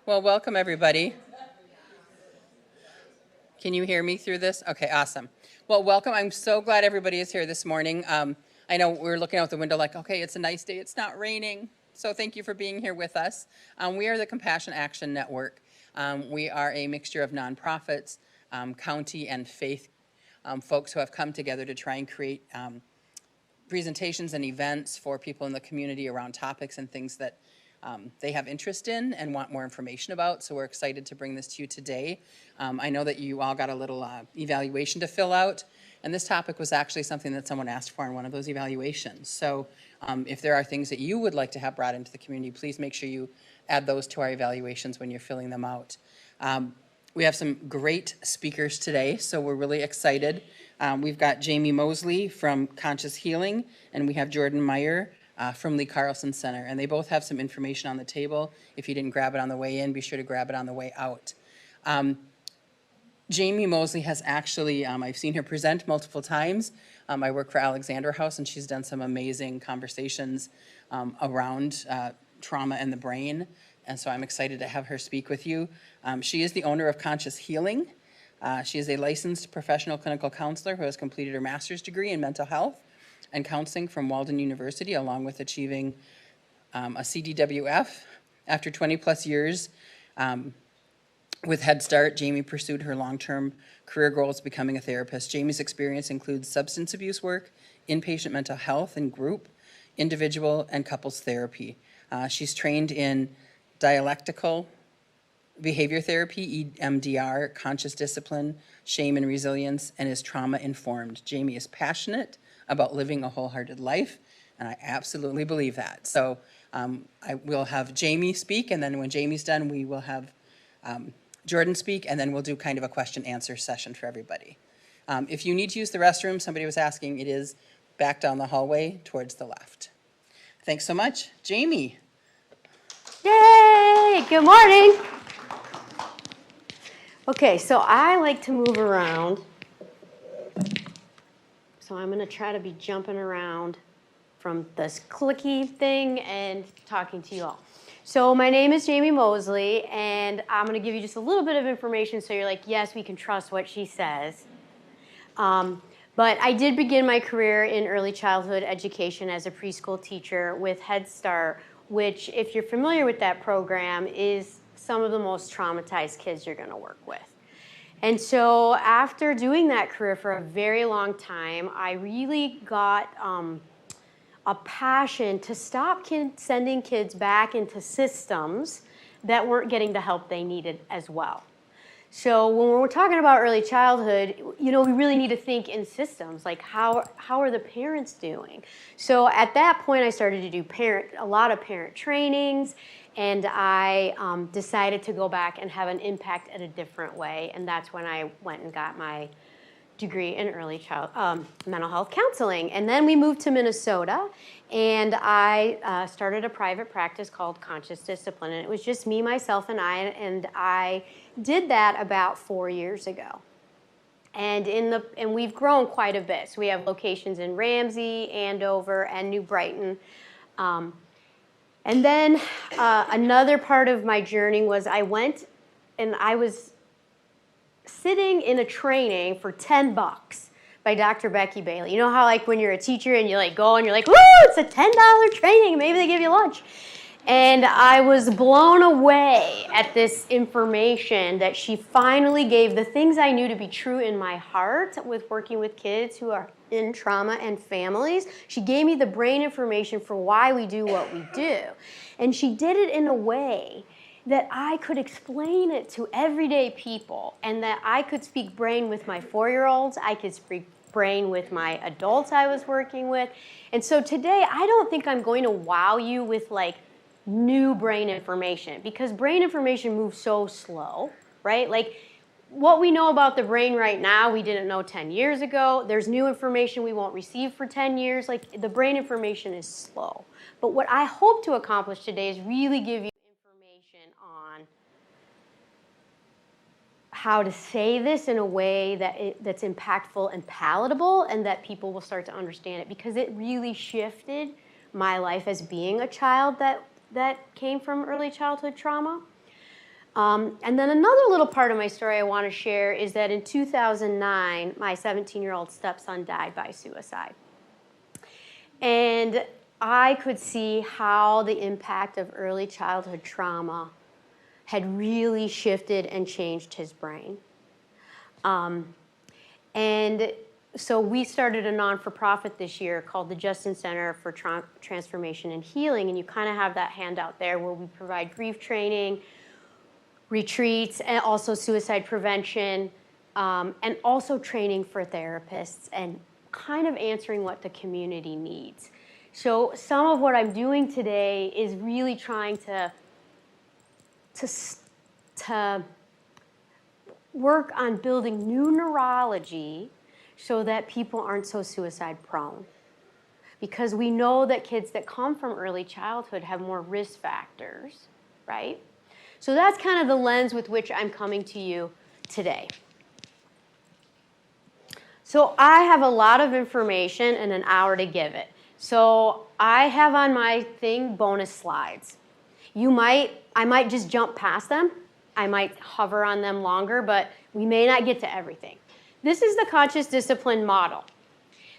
Well, welcome everybody. Can you hear me through this? Okay, awesome. Well, welcome. I'm so glad everybody is here this morning. I know we're looking out the window like, okay, it's a nice day. It's not raining. So thank you for being here with us. We are the Compassion Action Network. We are a mixture of nonprofits, county, and faith folks who have come together to try and create presentations and events for people in the community around topics and things that they have interest in and want more information about. So we're excited to bring this to you today. I know that you all got a little evaluation to fill out, and this topic was actually something that someone asked for in one of those evaluations. So if there are things that you would like to have brought into the community, please make sure you add those to our evaluations when you're filling them out. We have some great speakers today, so we're really excited. We've got Jamie Mosley from Conscious Healing, and we have Jordan Myhre from the Carlson Center, and they both have some information on the table. If you didn't grab it on the way in, be sure to grab it on the way out. Jamie Mosley has actually, I've seen her present multiple times. I work for Alexander House, and she's done some amazing conversations around trauma and the brain, and so I'm excited to have her speak with you. She is the owner of Conscious Healing. She is a licensed professional clinical counselor who has completed her master's degree in mental health and counseling from Walden University, along with achieving a CDWF. After 20 plus years with Head Start, Jamie pursued her long-term career goals, becoming a therapist. Jamie's experience includes substance abuse work, inpatient mental health and group, individual and couples therapy. She's trained in dialectical behavior therapy, EMDR, conscious discipline, shame and resilience, and is trauma-informed. Jamie is passionate about living a wholehearted life, and I absolutely believe that. So I will have Jamie speak, and then when Jamie's done, we will have Jordan speak, and then we'll do kind of a question-answer session for everybody. If you need to use the restroom, somebody was asking, it is back down the hallway towards the left. Thanks so much. Jamie. Yay! Good morning. Okay, so I like to move around. So I'm going to try to be jumping around from this clicky thing and talking to you all. So my name is Jamie Mosley, and I'm going to give you just a little bit of information so you're like, yes, we can trust what she says. But I did begin my career in early childhood education as a preschool teacher with Head Start, which, if you're familiar with that program, is some of the most traumatized kids you're going to work with. And so after doing that career for a very long time, I really got a passion to stop sending kids back into systems that weren't getting the help they needed as well. So when we're talking about early childhood, we really need to think in systems, like how are the parents doing? So at that point, I started to do a lot of parent trainings, and I decided to go back and have an impact in a different way, and that's when I went and got my degree in early mental health counseling. And then we moved to Minnesota, and I started a private practice called Conscious Discipline, and it was just me, myself, and I did that about 4 years ago. And we've grown quite a bit. So we have locations in Ramsey, Andover, and New Brighton. And then another part of my journey was I went and I was sitting in a training for $10 by Dr. Becky Bailey. You know how like when you're a teacher and you like go and you're like, woo, it's a $10 training, maybe they give you lunch. And I was blown away at this information that she finally gave, the things I knew to be true in my heart with working with kids who are in trauma and families. She gave me the brain information for why we do what we do. And she did it in a way that I could explain it to everyday people, and that I could speak brain with my 4-year-olds, I could speak brain with my adults I was working with. And so today, I don't think I'm going to wow you with like new brain information, because brain information moves so slow, right? Like what we know about the brain right now, we didn't know 10 years ago. There's new information we won't receive for 10 years. Like the brain information is slow. But what I hope to accomplish today is really give you information on how to say this in a way that's impactful and palatable, and that people will start to understand it, because it really shifted my life as being a child that came from early childhood trauma. And then another little part of my story I want to share is that in 2009, my 17-year-old stepson died by suicide. And I could see how the impact of early childhood trauma had really shifted and changed his brain. And so we started a non-for-profit this year called the Justin Center for Transformation and Healing, and you kind of have that handout there where we provide grief training, retreats, and also suicide prevention, and also training for therapists and kind of answering what the community needs. So some of what I'm doing today is really trying to work on building new neurology so that people aren't so suicide prone. Because we know that kids that come from early childhood have more risk factors, right? So that's kind of the lens with which I'm coming to you today. So I have a lot of information and an hour to give it. So I have on my thing bonus slides. I might just jump past them. I might hover on them longer, but we may not get to everything. This is the conscious discipline model.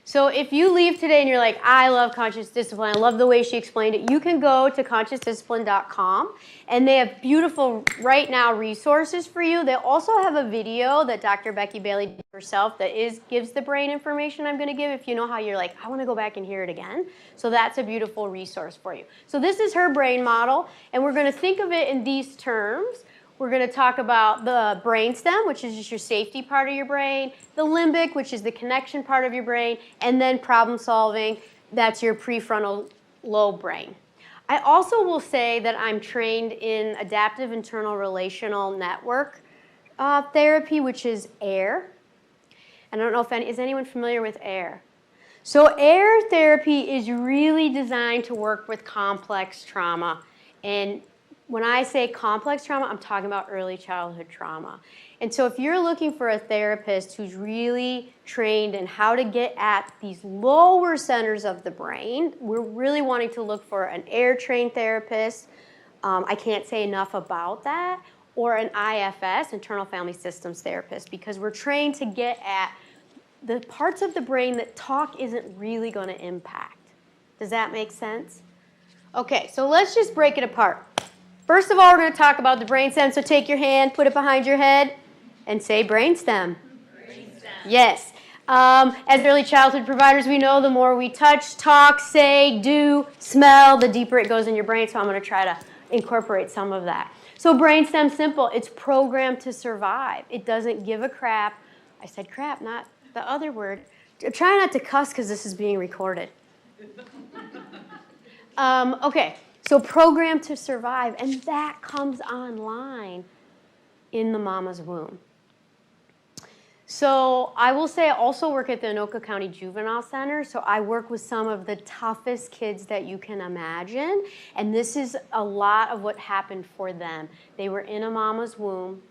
So if you leave today and you're like, I love conscious discipline, I love the way she explained it, you can go to consciousdiscipline.com, and they have beautiful, right now, resources for you. They also have a video that Dr. Becky Bailey did herself that gives the brain information I'm going to give if you know how you're like, I want to go back and hear it again. So that's a beautiful resource for you. So this is her brain model, and we're going to think of it in these terms. We're going to talk about the brainstem, which is just your safety part of your brain, the limbic, which is the connection part of your brain, and then problem solving, that's your prefrontal lobe brain. I also will say that I'm trained in adaptive internal relational network therapy, which is AIR. I don't know if is anyone familiar with AIR? So AIR therapy is really designed to work with complex trauma. And when I say complex trauma, I'm talking about early childhood trauma. And so if you're looking for a therapist who's really trained in how to get at these lower centers of the brain, we're really wanting to look for an AIR-trained therapist. I can't say enough about that. Or an IFS, internal family systems therapist, because we're trained to get at the parts of the brain that talk isn't really going to impact. Does that make sense? Okay, so let's just break it apart. First of all, we're going to talk about the brainstem. So take your hand, put it behind your head, and say brainstem. Brainstem. Yes. As early childhood providers, we know the more we touch, talk, say, do, smell, the deeper it goes in your brain. So I'm going to try to incorporate some of that. So brainstem, simple. It's programmed to survive. It doesn't give a crap. I said crap, not the other word. Try not to cuss because this is being recorded. Okay. So programmed to survive, and that comes online in the mama's womb. So I will say I also work at the Anoka County Juvenile Center, so I work with some of the toughest kids that you can imagine, and this is a lot of what happened for them. They were in a mama's womb,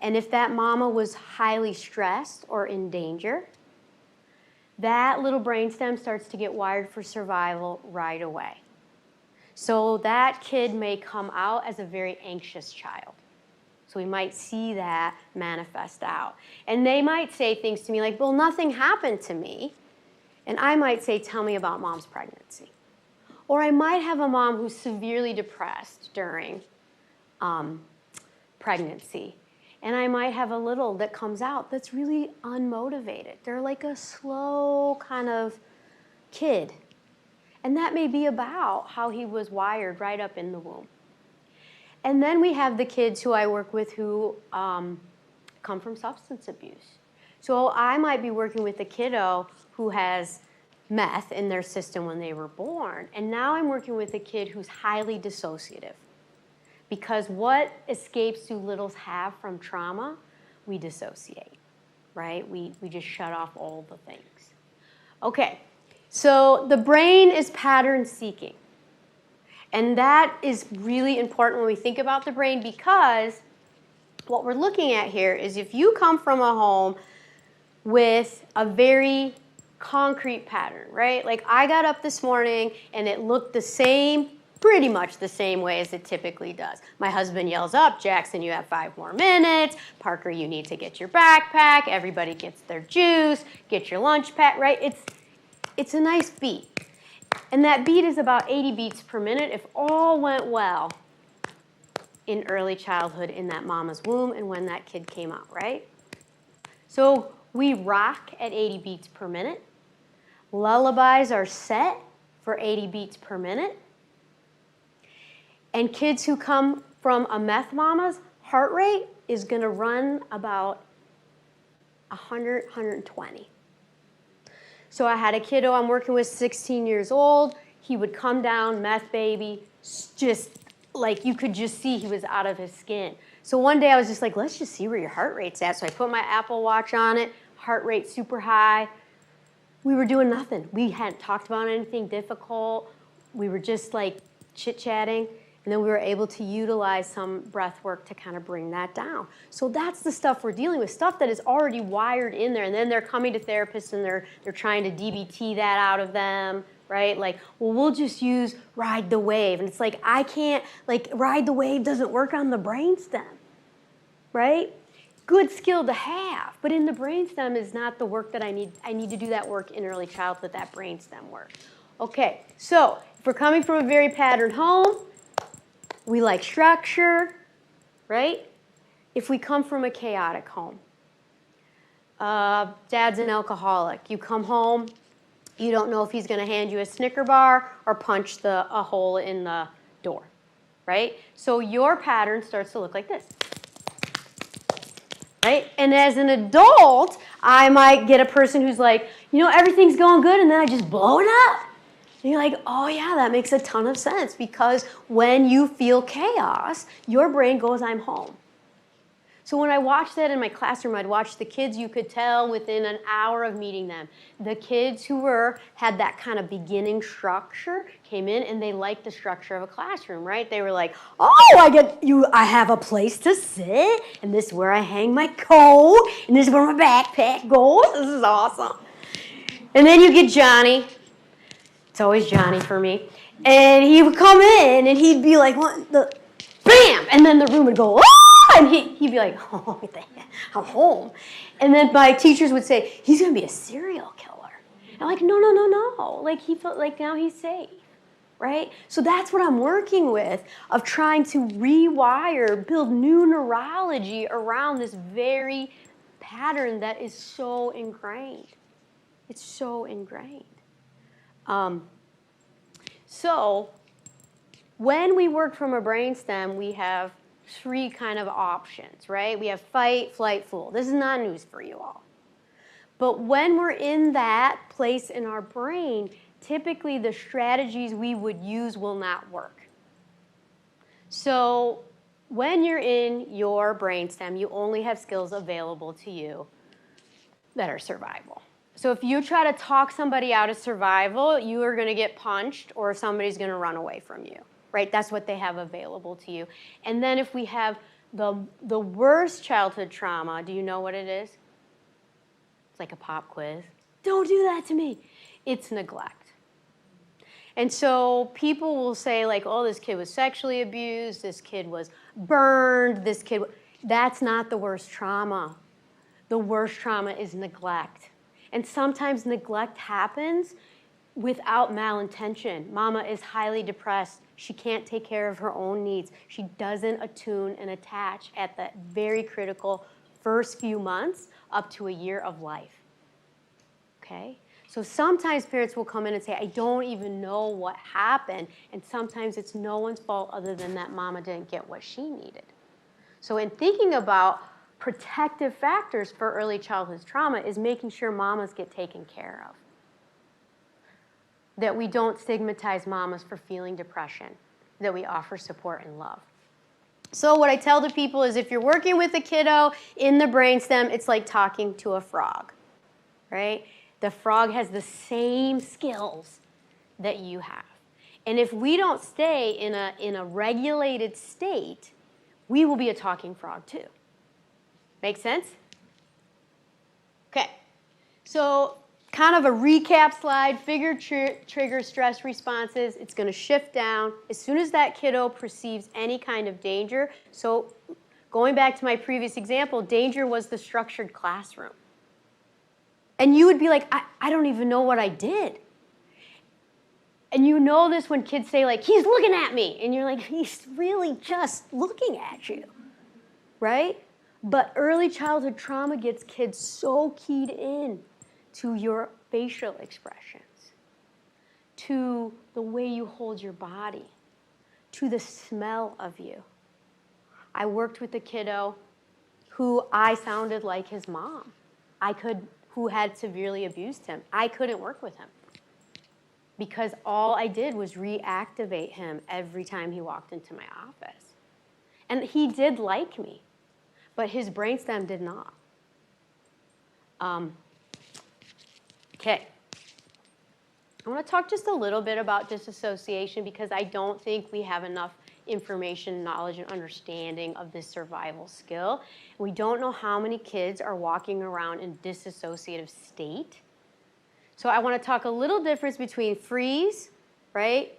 and if that mama was highly stressed or in danger, that little brainstem starts to get wired for survival right away. So that kid may come out as a very anxious child. So we might see that manifest out. And they might say things to me like, well, nothing happened to me. And I might say, tell me about mom's pregnancy. Or I might have a mom who's severely depressed during pregnancy. And I might have a little that comes out that's really unmotivated. They're like a slow kind of kid. And that may be about how he was wired right up in the womb. And then we have the kids who I work with who come from substance abuse. So I might be working with a kiddo who has meth in their system when they were born. And now I'm working with a kid who's highly dissociative. Because what escapes do littles have from trauma? We dissociate, right? We just shut off all the things. Okay. So the brain is pattern seeking. And that is really important when we think about the brain because what we're looking at here is if you come from a home with a very concrete pattern, right? Like I got up this morning and it looked the same pretty much the same way as it typically does. My husband yells up, Jackson, you have 5 more minutes. Parker, you need to get your backpack. Everybody gets their juice, get your lunch pack, right? It's a nice beat. And that beat is about 80 beats per minute if all went well in early childhood in that mama's womb and when that kid came out, right? So we rock at 80 beats per minute. Lullabies are set for 80 beats per minute. And kids who come from a meth mama's heart rate is going to run about 100, 120. So I had a kiddo I'm working with, 16 years old. He would come down, meth baby, just like you could just see he was out of his skin. So one day I was just like, let's just see where your heart rate's at. So I put my Apple Watch on it, heart rate super high. We were doing nothing. We hadn't talked about anything difficult. We were just like chit-chatting. And then we were able to utilize some breath work to kind of bring that down. So that's the stuff we're dealing with, stuff that is already wired in there. And then they're coming to therapists and they're trying to DBT that out of them, right? Like, well, we'll just use ride the wave. And it's like, I can't, like, ride the wave doesn't work on the brainstem, right? Good skill to have, but in the brainstem is not the work that I need. I need to do that work in early childhood, that brainstem work. Okay, so if we're coming from a very patterned home, we like structure, right? If we come from a chaotic home, dad's an alcoholic. You come home, you don't know if he's going to hand you a Snicker bar or punch a hole in the door, right? So your pattern starts to look like this, right? And as an adult, I might get a person who's like, you know, everything's going good, and then I just blow it up. And you're like, oh yeah, that makes a ton of sense, because when you feel chaos, your brain goes, I'm home. So when I watched that in my classroom, I'd watch the kids, you could tell within an hour of meeting them. The kids who had that kind of beginning structure came in and they liked the structure of a classroom, right? They were like, oh, I have a place to sit, and this is where I hang my coat, and this is where my backpack goes. This is awesome. And then you get Johnny. It's always Johnny for me. And he would come in and he'd be like, what the, bam! And then the room would go, ah! And he'd be like, oh, I'm home. And then my teachers would say, he's going to be a serial killer. And I'm like, no. Like, he felt like now he's safe, right? So that's what I'm working with, of trying to rewire, build new neurology around this very pattern that is so ingrained. It's so ingrained. So when we work from a brainstem, we have 3 kind of options, right? We have fight, flight, fool. This is not news for you all. But when we're in that place in our brain, typically the strategies we would use will not work. So when you're in your brainstem, you only have skills available to you that are survival. So if you try to talk somebody out of survival, you are going to get punched or somebody's going to run away from you, right? That's what they have available to you. And then if we have the worst childhood trauma, do you know what it is? It's like a pop quiz. Don't do that to me. It's neglect. And so people will say like, oh, this kid was sexually abused, this kid was burned, that's not the worst trauma. The worst trauma is neglect. And sometimes neglect happens without malintention. Mama is highly depressed. She can't take care of her own needs. She doesn't attune and attach at the very critical first few months up to a year of life. Okay? So sometimes parents will come in and say, I don't even know what happened. And sometimes it's no one's fault other than that mama didn't get what she needed. So in thinking about protective factors for early childhood trauma is making sure mamas get taken care of. That we don't stigmatize mamas for feeling depression, that we offer support and love. So what I tell the people is if you're working with a kiddo in the brainstem, it's like talking to a frog, right? The frog has the same skills that you have. And if we don't stay in a regulated state, we will be a talking frog too. Make sense? Okay. So kind of a recap slide, figure trigger stress responses. It's going to shift down. As soon as that kiddo perceives any kind of danger, so going back to my previous example, danger was the structured classroom. And you would be like, I don't even know what I did. And you know this when kids say, like, he's looking at me. And you're like, he's really just looking at you, right? But early childhood trauma gets kids so keyed in to your facial expressions, to the way you hold your body, to the smell of you. I worked with a kiddo who I sounded like his mom, who had severely abused him. I couldn't work with him because all I did was reactivate him every time he walked into my office. And he did like me, but his brainstem did not. Okay. I want to talk just a little bit about disassociation because I don't think we have enough information, knowledge, and understanding of this survival skill. We don't know how many kids are walking around in disassociative state. So I want to talk a little difference between freeze, right,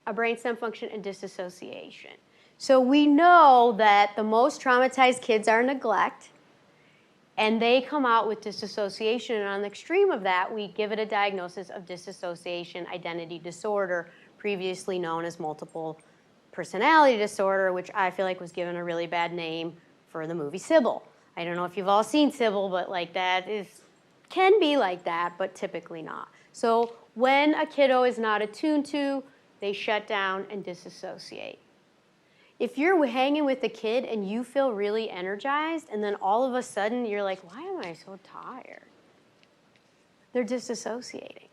a brainstem function, and disassociation. So we know that the most traumatized kids are neglect, and they come out with disassociation. And on the extreme of that, we give it a diagnosis of dissociation identity disorder, previously known as multiple personality disorder, which I feel like was given a really bad name for the movie Sybil. I don't know if you've all seen Sybil, but like that can be like that, but typically not. So when a kiddo is not attuned to, they shut down and disassociate. If you're hanging with a kid and you feel really energized and then all of a sudden you're like, why am I so tired? They're disassociating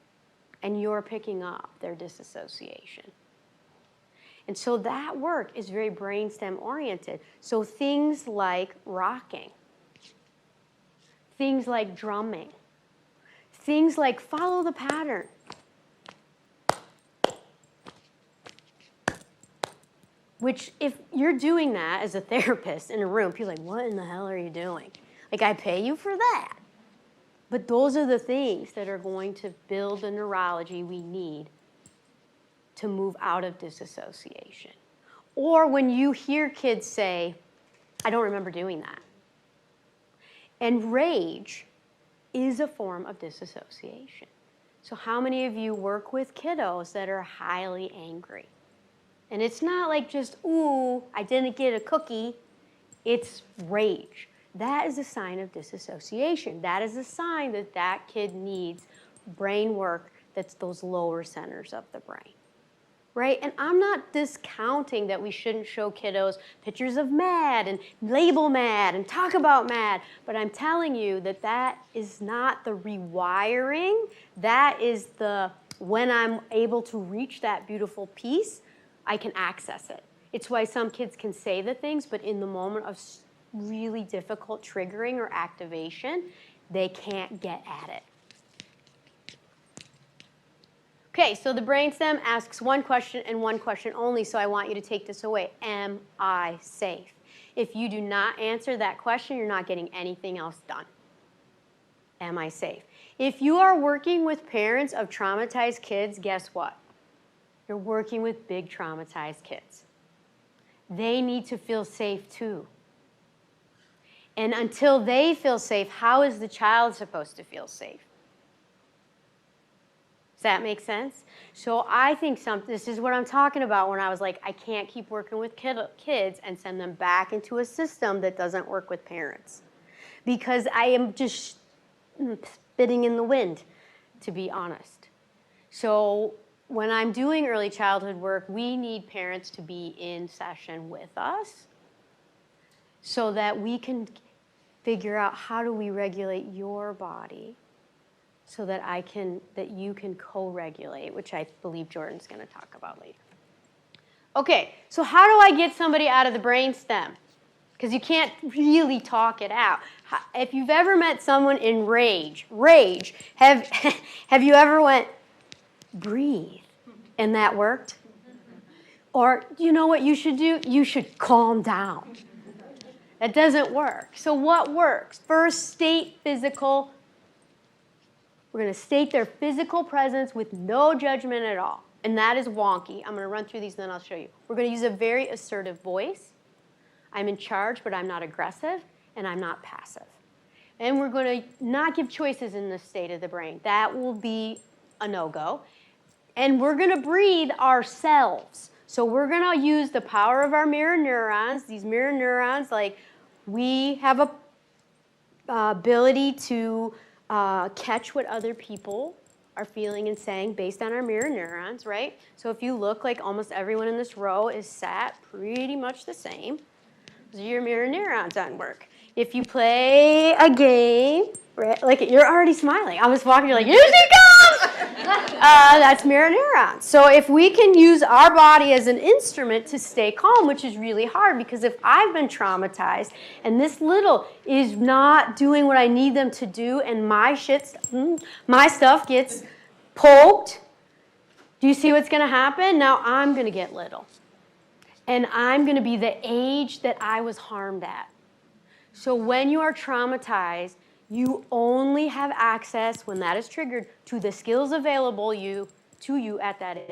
and you're picking up their disassociation. And so that work is very brainstem oriented. So things like rocking, things like drumming, things like follow the pattern. Which, if you're doing that as a therapist in a room, people are like, what in the hell are you doing? Like, I pay you for that. But those are the things that are going to build the neurology we need to move out of disassociation. Or when you hear kids say, I don't remember doing that. And rage is a form of disassociation. So how many of you work with kiddos that are highly angry? And it's not like just, ooh, I didn't get a cookie. It's rage. That is a sign of disassociation. That is a sign that that kid needs brain work that's those lower centers of the brain, right? And I'm not discounting that we shouldn't show kiddos pictures of MAD and label MAD and talk about MAD, but I'm telling you that that is not the rewiring. That is the, when I'm able to reach that beautiful piece, I can access it. It's why some kids can say the things, but in the moment of really difficult triggering or activation, they can't get at it. Okay, so the brainstem asks one question and one question only, so I want you to take this away. Am I safe? If you do not answer that question, you're not getting anything else done. Am I safe? If you are working with parents of traumatized kids, guess what? You're working with big traumatized kids. They need to feel safe too. And until they feel safe, how is the child supposed to feel safe? Does that make sense? So I think this is what I'm talking about when I was like, I can't keep working with kids and send them back into a system that doesn't work with parents. Because I am just spitting in the wind, to be honest. So when I'm doing early childhood work, we need parents to be in session with us so that we can figure out how do we regulate your body so that you can co-regulate, which I believe Jordan's going to talk about later. Okay, so how do I get somebody out of the brainstem? Because you can't really talk it out. If you've ever met someone in rage, have you ever went, breathe, and that worked? Or you know what you should do? You should calm down. That doesn't work. So what works? First, state physical We're going to state their physical presence with no judgment at all. And that is wonky. I'm going to run through these and then I'll show you. We're going to use a very assertive voice. I'm in charge, but I'm not aggressive, and I'm not passive. And we're going to not give choices in this state of the brain. That will be a no-go. And we're going to breathe ourselves. So we're going to use the power of our mirror neurons. These mirror neurons, like we have a ability to catch what other people are feeling and saying based on our mirror neurons, right? So if you look, like almost everyone in this row is sat pretty much the same. Those are your mirror neurons on work. If you play a game, right, like you're already smiling. I was walking, you're like, here she comes! That's mirror neurons. So if we can use our body as an instrument to stay calm, which is really hard, because if I've been traumatized and this little is not doing what I need them to do and my stuff gets poked, do you see what's going to happen? Now I'm going to get little. And I'm going to be the age that I was harmed at. So when you are traumatized, you only have access, when that is triggered, to the skills available to you at that age.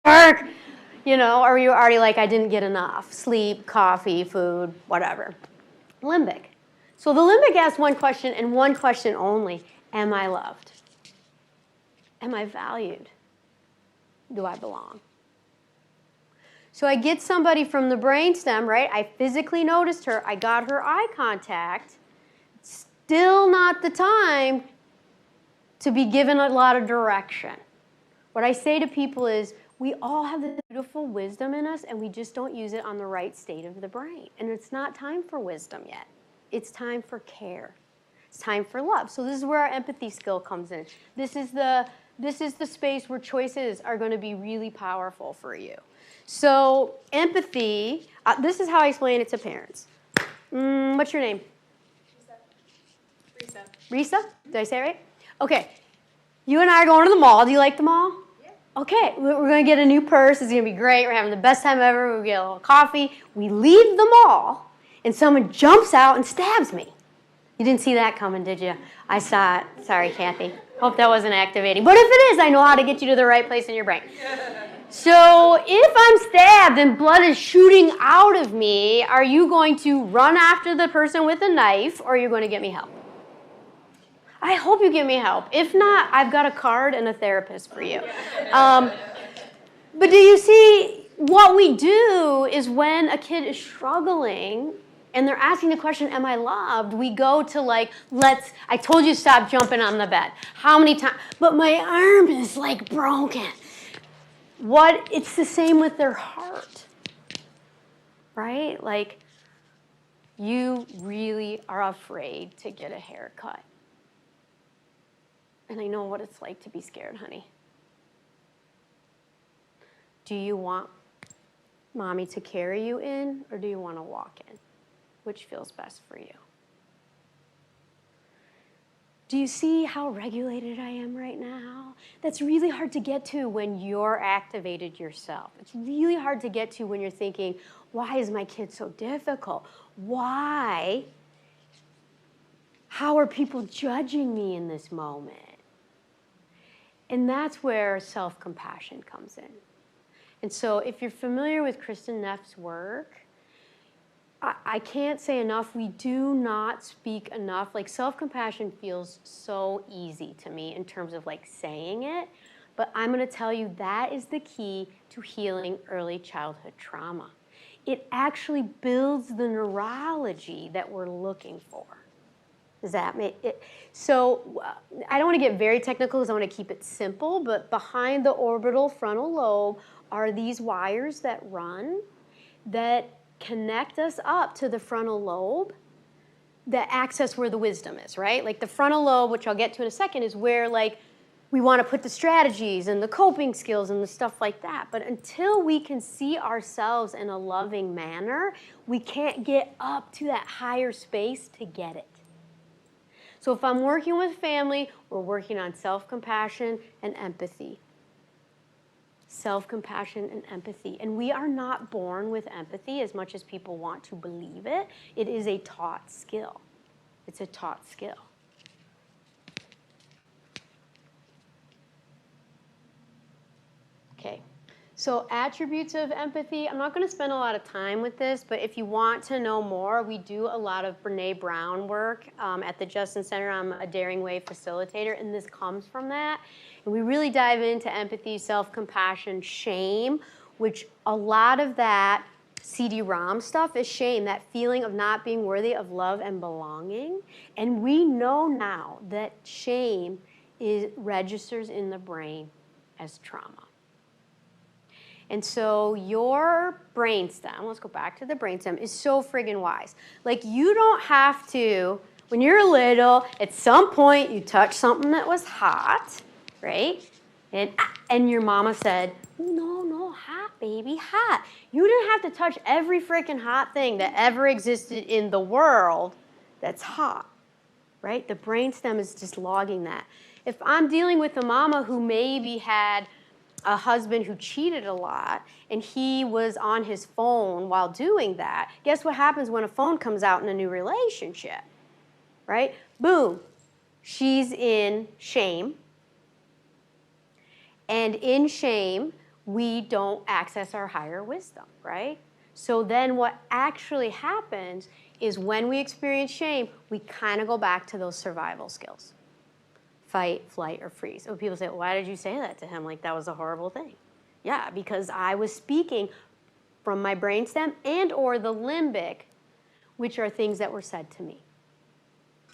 work, you know, or you're already like, I didn't get enough sleep, coffee, food, whatever. Limbic. So the limbic asks one question and one question only. Am I loved? Am I valued? Do I belong? So I get somebody from the brainstem, right? I physically noticed her. I got her eye contact. Still not the time to be given a lot of direction. What I say to people is, we all have this beautiful wisdom in us, and we just don't use it on the right state of the brain. And it's not time for wisdom yet. It's time for care. It's time for love. So this is where our empathy skill comes in. This is the space where choices are going to be really powerful for you. So empathy, this is how I explain it to parents. What's your name? Risa. Risa? Did I say it right? Okay. You and I are going to the mall. Do you like the mall? Yeah. Okay. We're going to get a new purse. It's going to be great. We're having the best time ever. We get a little coffee. We leave the mall, and someone jumps out and stabs me. You didn't see that coming, did you? I saw it. Sorry, Kathy. Hope that wasn't activating. But if it is, I know how to get you to the right place in your brain. So if I'm stabbed and blood is shooting out of me, are you going to run after the person with a knife, or are you going to get me help? I hope you get me help. If not, I've got a card and a therapist for you. But do you see, what we do is when a kid is struggling and they're asking the question, am I loved? We go to like, I told you to stop jumping on the bed. How many times? But my arm is like broken. It's the same with their heart, right? Like, you really are afraid to get a haircut. And I know what it's like to be scared, honey. Do you want mommy to carry you in, or do you want to walk in? Which feels best for you? Do you see how regulated I am right now? That's really hard to get to when you're activated yourself. It's really hard to get to when you're thinking, why is my kid so difficult? Why? How are people judging me in this moment? And that's where self-compassion comes in. And so if you're familiar with Kristen Neff's work, I can't say enough, we do not speak enough. Like, self-compassion feels so easy to me in terms of like saying it, but I'm gonna tell you that is the key to healing early childhood trauma. It actually builds the neurology that we're looking for. Does that make it? So I don't wanna get very technical because I wanna keep it simple, but behind the orbital frontal lobe are these wires that run that connect us up to the frontal lobe that access where the wisdom is, right? Like the frontal lobe, which I'll get to in a second, is where like we want to put the strategies and the coping skills and the stuff like that. But until we can see ourselves in a loving manner, we can't get up to that higher space to get it. So if I'm working with family, we're working on self-compassion and empathy. Self-compassion and empathy. And we are not born with empathy as much as people want to believe it. It is a taught skill. It's a taught skill. Okay, so attributes of empathy. I'm not going to spend a lot of time with this, but if you want to know more, we do a lot of Brene Brown work at the Justin Center. I'm a Daring Way facilitator, and this comes from that. And we really dive into empathy, self-compassion, shame, which a lot of that CD-ROM stuff is shame, that feeling of not being worthy of love and belonging. And we know now that shame registers in the brain as trauma. And so your brainstem, let's go back to the brainstem, is so friggin' wise. Like, you don't have to, when you're little, at some point you touch something that was hot, right? And your mama said, no, hot, baby, hot. You didn't have to touch every freaking hot thing that ever existed in the world that's hot, right? The brainstem is just logging that. If I'm dealing with a mama who maybe had a husband who cheated a lot and he was on his phone while doing that, guess what happens when a phone comes out in a new relationship, right? Boom, she's in shame. And in shame, we don't access our higher wisdom, right? So then what actually happens is when we experience shame, we kind of go back to those survival skills. Fight, flight, or freeze. So people say, well, why did you say that to him? Like that was a horrible thing. Yeah, because I was speaking from my brainstem and or the limbic, which are things that were said to me.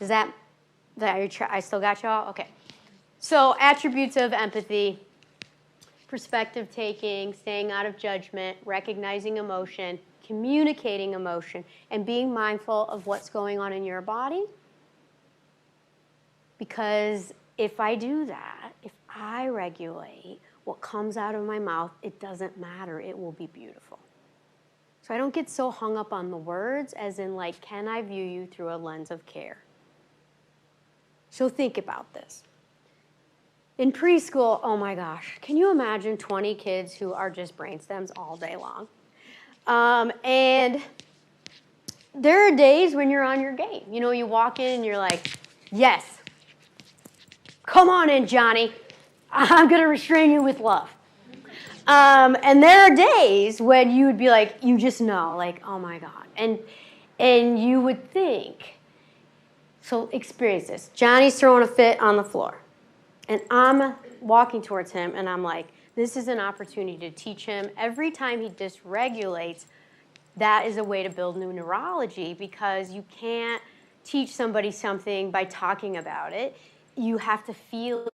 I still got y'all? Okay. So attributes of empathy: perspective taking, staying out of judgment, recognizing emotion, communicating emotion, and being mindful of what's going on in your body. Because if I do that, if I regulate what comes out of my mouth, it doesn't matter. It will be beautiful. So I don't get so hung up on the words as in like, can I view you through a lens of care? So think about this. In preschool, oh my gosh, can you imagine 20 kids who are just brainstems all day long? And there are days when you're on your game. You know, you walk in and you're like, yes, come on in, Johnny. I'm going to restrain you with love. And there are days when you would be like, you just know, like, oh my God. And you would think, so experience this. Johnny's throwing a fit on the floor. And I'm walking towards him, and I'm like, this is an opportunity to teach him. Every time he dysregulates, that is a way to build new neurology, because you can't teach somebody something by talking about it. You have to feel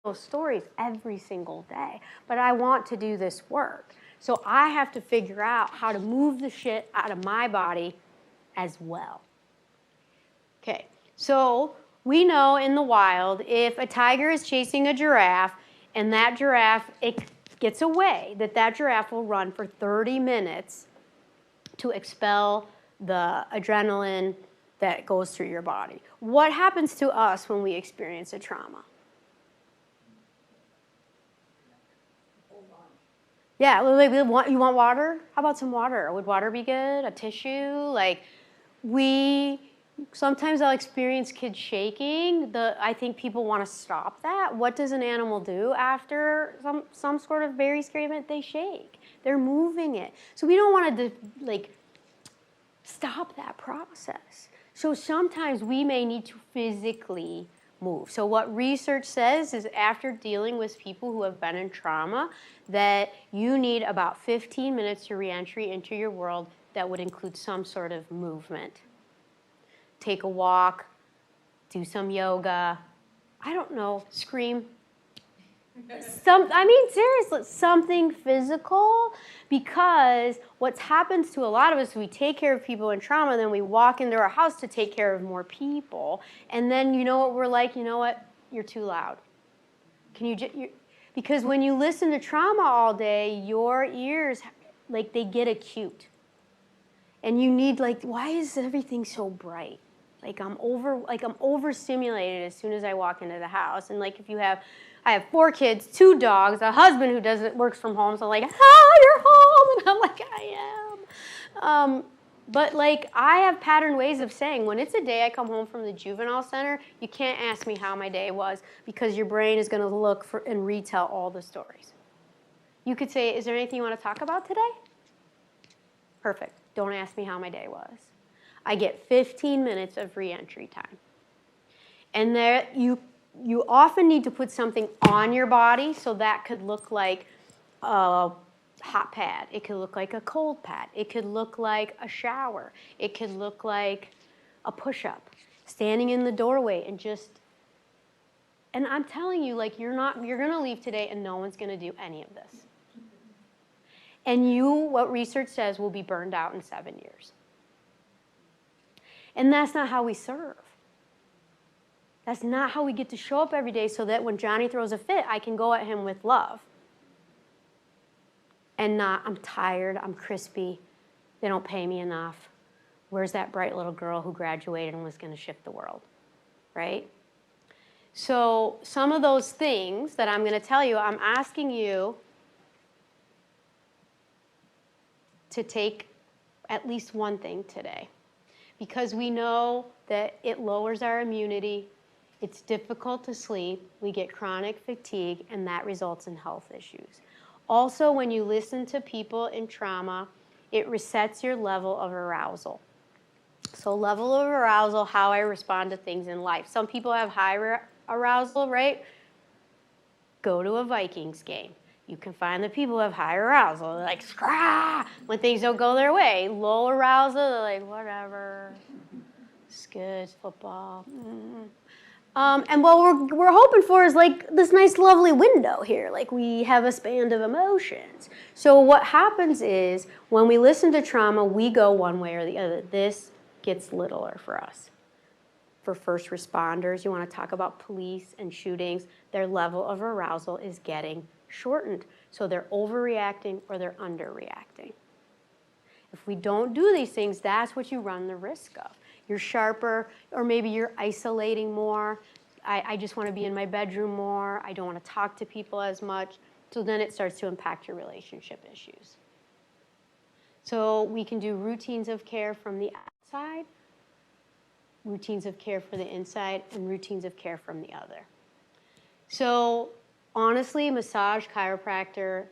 those stories every single day, but I want to do this work. So I have to figure out how to move the shit out of my body as well. Okay, so we know in the wild, if a tiger is chasing a giraffe and that giraffe, it gets away, that giraffe will run for 30 minutes to expel the adrenaline that goes through your body. What happens to us when we experience a trauma? Yeah, like, you want water? How about some water? Would water be good? A tissue? Like, sometimes I'll experience kids shaking. I think people want to stop that. What does an animal do after some sort of very scary event? They shake. They're moving it. So we don't want to, like, stop that process. So sometimes we may need to physically move. So what research says is after dealing with people who have been in trauma, that you need about 15 minutes to re-entry into your world that would include some sort of movement. Take a walk, do some yoga, I don't know, scream. Seriously, something physical, because what happens to a lot of us, we take care of people in trauma, then we walk into our house to take care of more people, and then you know what we're like, you know what, you're too loud. Because when you listen to trauma all day, your ears, like, they get acute. And you need, like, why is everything so bright? Like I'm overstimulated as soon as I walk into the house. And like I have 4 kids, 2 dogs, a husband who works from home. So I'm like, you're home, and I'm like, I am. But like I have patterned ways of saying when it's a day I come home from the juvenile center, you can't ask me how my day was because your brain is going to look for and retell all the stories. You could say, is there anything you want to talk about today? Perfect. Don't ask me how my day was. I get 15 minutes of re-entry time. And there you often need to put something on your body, so that could look like a hot pad. It could look like a cold pad. It could look like a shower. It could look like a push-up, standing in the doorway and I'm telling you, like, you're going to leave today and no one's going to do any of this. And what research says, will be burned out in 7 years. And that's not how we serve. That's not how we get to show up every day so that when Johnny throws a fit, I can go at him with love. And not, I'm tired, I'm crispy, they don't pay me enough. Where's that bright little girl who graduated and was going to shift the world, right? So some of those things that I'm going to tell you, I'm asking you to take at least one thing today. Because we know that it lowers our immunity, it's difficult to sleep, we get chronic fatigue, and that results in health issues. Also, when you listen to people in trauma, it resets your level of arousal. So level of arousal, how I respond to things in life. Some people have high arousal, right? Go to a Vikings game. You can find the people who have high arousal. They're like, scrah, when things don't go their way. Low arousal, they're like, whatever. It's good, it's football. And what we're hoping for is like this nice, lovely window here. Like we have a span of emotions. So what happens is when we listen to trauma, we go one way or the other. This gets littler for us. For first responders, you want to talk about police and shootings, their level of arousal is getting shortened. So they're overreacting or they're underreacting. If we don't do these things, that's what you run the risk of. You're sharper, or maybe you're isolating more. I just want to be in my bedroom more. I don't want to talk to people as much. So then it starts to impact your relationship issues. So we can do routines of care from the outside, routines of care for the inside, and routines of care from the other. So honestly, massage, chiropractor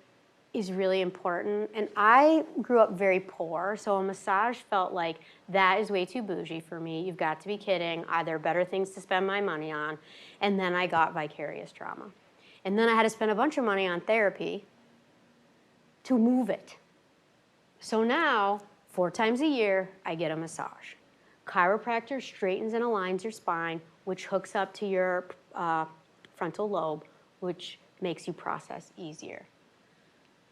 is really important. And I grew up very poor, so a massage felt like that is way too bougie for me. You've got to be kidding. There are better things to spend my money on. And then I got vicarious trauma. And then I had to spend a bunch of money on therapy to move it. So now, 4 times a year, I get a massage. Chiropractor straightens and aligns your spine, which hooks up to your frontal lobe, which makes you process easier.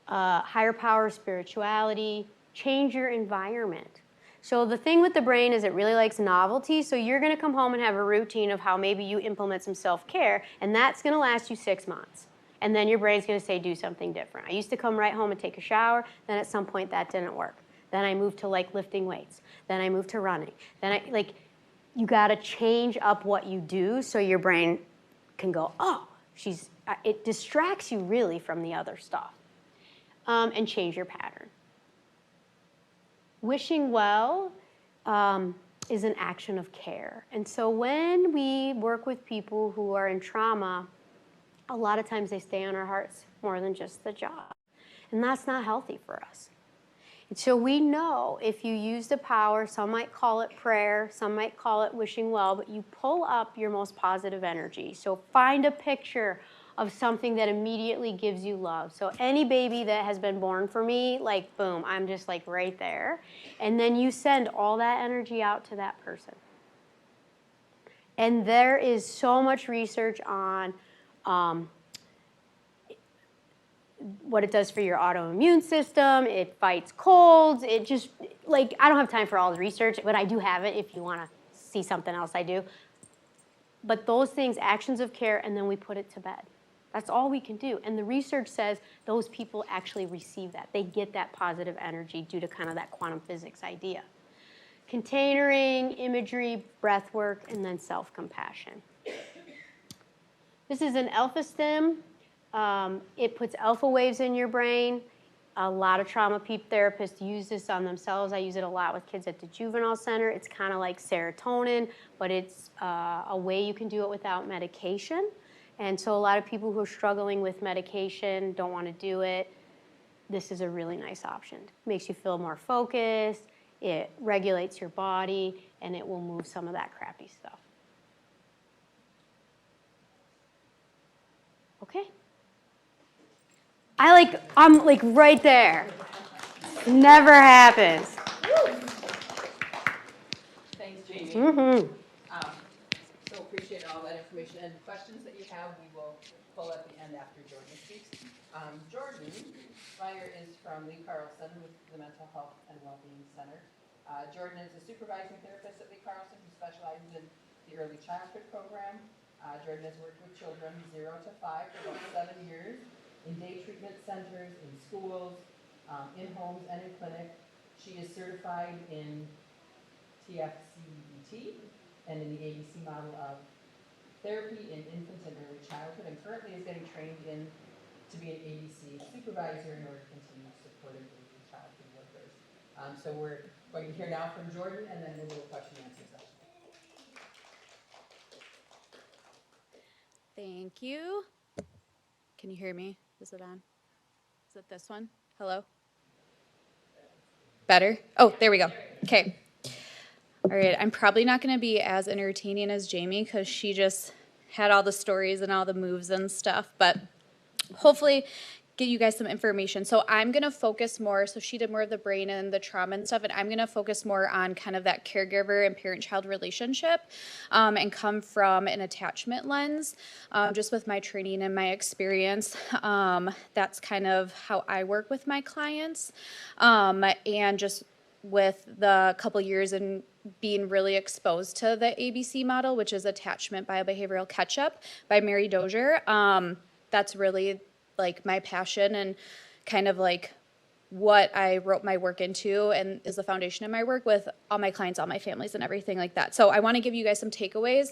Higher power spirituality, change your environment. So the thing with the brain is it really likes novelty, so you're gonna come home and have a routine of how maybe you implement some self-care, and that's gonna last you 6 months. And then your brain's gonna say, do something different. I used to come right home and take a shower, then at some point that didn't work. Then I moved to like lifting weights. Then I moved to running. Then you gotta change up what you do so your brain can go, oh, it distracts you really from the other stuff. And change your pattern. Wishing well is an action of care. And so when we work with people who are in trauma, a lot of times they stay on our hearts more than just the job. And that's not healthy for us. And so we know if you use the power, some might call it prayer, some might call it wishing well, but you pull up your most positive energy. So find a picture of something that immediately gives you love. So any baby that has been born for me, like boom, I'm just like right there. And then you send all that energy out to that person. And there is so much research on what it does for your autoimmune system. It fights colds. It just, like, I don't have time for all the research, but I do have it if you want to see something else I do. But those things, actions of care, and then we put it to bed. That's all we can do. And the research says those people actually receive that. They get that positive energy due to kind of that quantum physics idea. Containering, imagery, breath work, and then self-compassion. This is an alpha stim. It puts alpha waves in your brain. A lot of trauma therapists use this on themselves. I use it a lot with kids at the juvenile center. It's kind of like serotonin, but it's a way you can do it without medication. And so a lot of people who are struggling with medication don't want to do it. This is a really nice option. It makes you feel more focused, it regulates your body, and it will move some of that crappy stuff. Okay? I'm like right there. Never happens. Thanks, Jamie. Mm-hmm. So appreciate all that information. And questions that you have, we will pull at the end after Jordan speaks. Jordan Myhre is from Carlson with the Mental Health and Wellbeing Center. Jordan is a supervising therapist at Carlson who specializes in the early childhood program. Jordan has worked with children 0 to 5 for about 7 years in day treatment centers, in schools, in homes, and in clinic. She is certified in TFCBT and in the ABC model of therapy in infant and early childhood, and currently is getting trained to be an ABC supervisor in order to continue supporting early childhood workers. So we're going to hear now from Jordan, and then we'll do a question and answer session. Thank you. Can you hear me? Is it on? Is it this one? Hello? Better? Oh, there we go. Okay. All right, I'm probably not going to be as entertaining as Jamie because she just had all the stories and all the moves and stuff, but hopefully get you guys some information. So I'm going to focus more, so she did more of the brain and the trauma and stuff, and I'm going to focus more on kind of that caregiver and parent-child relationship and come from an attachment lens, just with my training and my experience. That's kind of how I work with my clients, and just with the couple years and being really exposed to the ABC model, which is attachment biobehavioral catch-up by Myhre Dozier. That's really like my passion and kind of like what I wrote my work into and is the foundation of my work with all my clients, all my families and everything like that. So I want to give you guys some takeaways,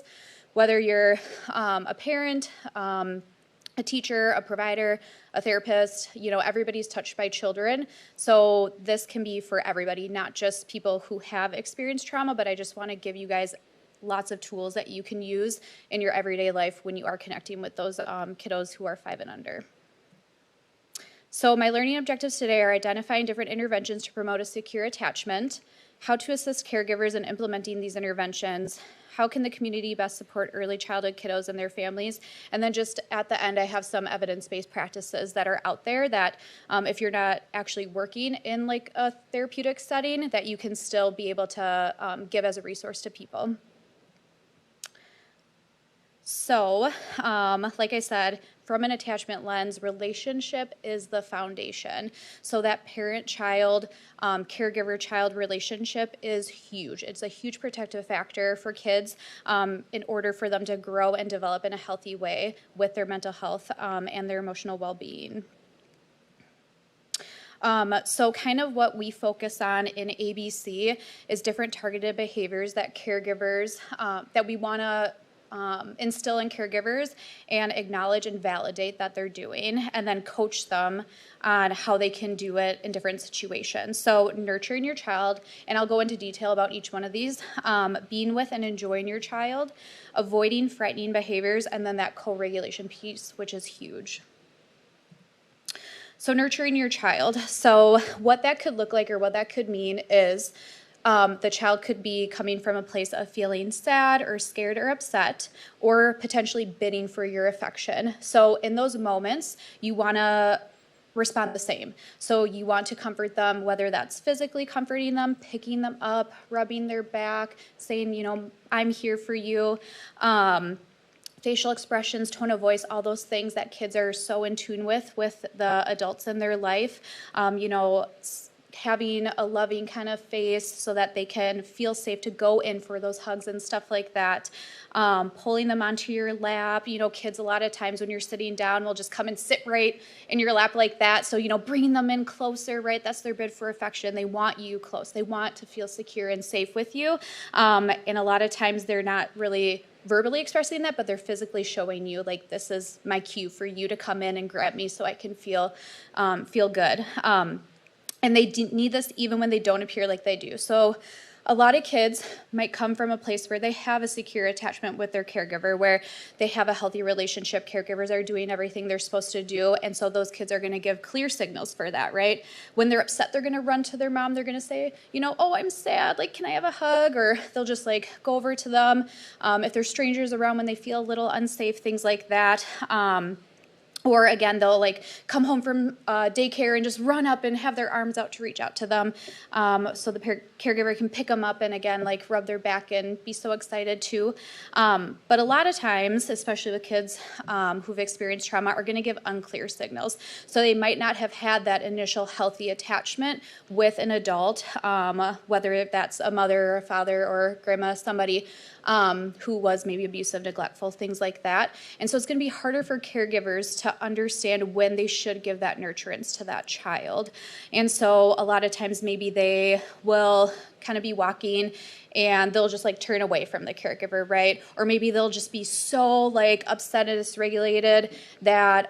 whether you're a parent, a teacher, a provider, a therapist, everybody's touched by children. So this can be for everybody, not just people who have experienced trauma, but I just want to give you guys lots of tools that you can use in your everyday life when you are connecting with those kiddos who are 5 and under. So my learning objectives today are identifying different interventions to promote a secure attachment, how to assist caregivers in implementing these interventions, how can the community best support early childhood kiddos and their families, and then just at the end I have some evidence-based practices that are out there that if you're not actually working in like a therapeutic setting, that you can still be able to give as a resource to people. So, like I said, from an attachment lens, relationship is the foundation. So that parent-child, caregiver-child relationship is huge. It's a huge protective factor for kids in order for them to grow and develop in a healthy way with their mental health and their emotional well-being. So kind of what we focus on in ABC is different targeted behaviors that caregivers, that we want to instill in caregivers and acknowledge and validate that they're doing, and then coach them on how they can do it in different situations. So nurturing your child, and I'll go into detail about each one of these, being with and enjoying your child, avoiding frightening behaviors, and then that co-regulation piece, which is huge. So nurturing your child. So what that could look like or what that could mean is the child could be coming from a place of feeling sad or scared or upset, or potentially bidding for your affection. So in those moments, you want to respond the same. So you want to comfort them, whether that's physically comforting them, picking them up, rubbing their back, saying, you know, I'm here for you. Facial expressions, tone of voice, all those things that kids are so in tune with the adults in their life. You know, having a loving kind of face so that they can feel safe to go in for those hugs and stuff like that. Pulling them onto your lap. You know, kids a lot of times when you're sitting down will just come and sit right in your lap like that. So, you know, bringing them in closer, right? That's their bid for affection. They want you close. They want to feel secure and safe with you. And a lot of times they're not really verbally expressing that, but they're physically showing you, like, this is my cue for you to come in and grab me so I can feel good. And they need this even when they don't appear like they do. So a lot of kids might come from a place where they have a secure attachment with their caregiver, where they have a healthy relationship. Caregivers are doing everything they're supposed to do. And so those kids are going to give clear signals for that, right? When they're upset, they're going to run to their mom. They're going to say, you know, oh, I'm sad. Like, can I have a hug? Or they'll just like go over to them. If there's strangers around, when they feel a little unsafe, things like that. Or again, they'll like come home from daycare and just run up and have their arms out to reach out to them, so the caregiver can pick them up and again like rub their back and be so excited too. But a lot of times, especially with kids who've experienced trauma, are going to give unclear signals. So they might not have had that initial healthy attachment with an adult, whether that's a mother or a father or grandma, somebody who was maybe abusive, neglectful, things like that. And so it's going to be harder for caregivers to understand when they should give that nurturance to that child. And so a lot of times maybe they will kind of be walking and they'll just like turn away from the caregiver, right? Or maybe they'll just be so like upset and dysregulated that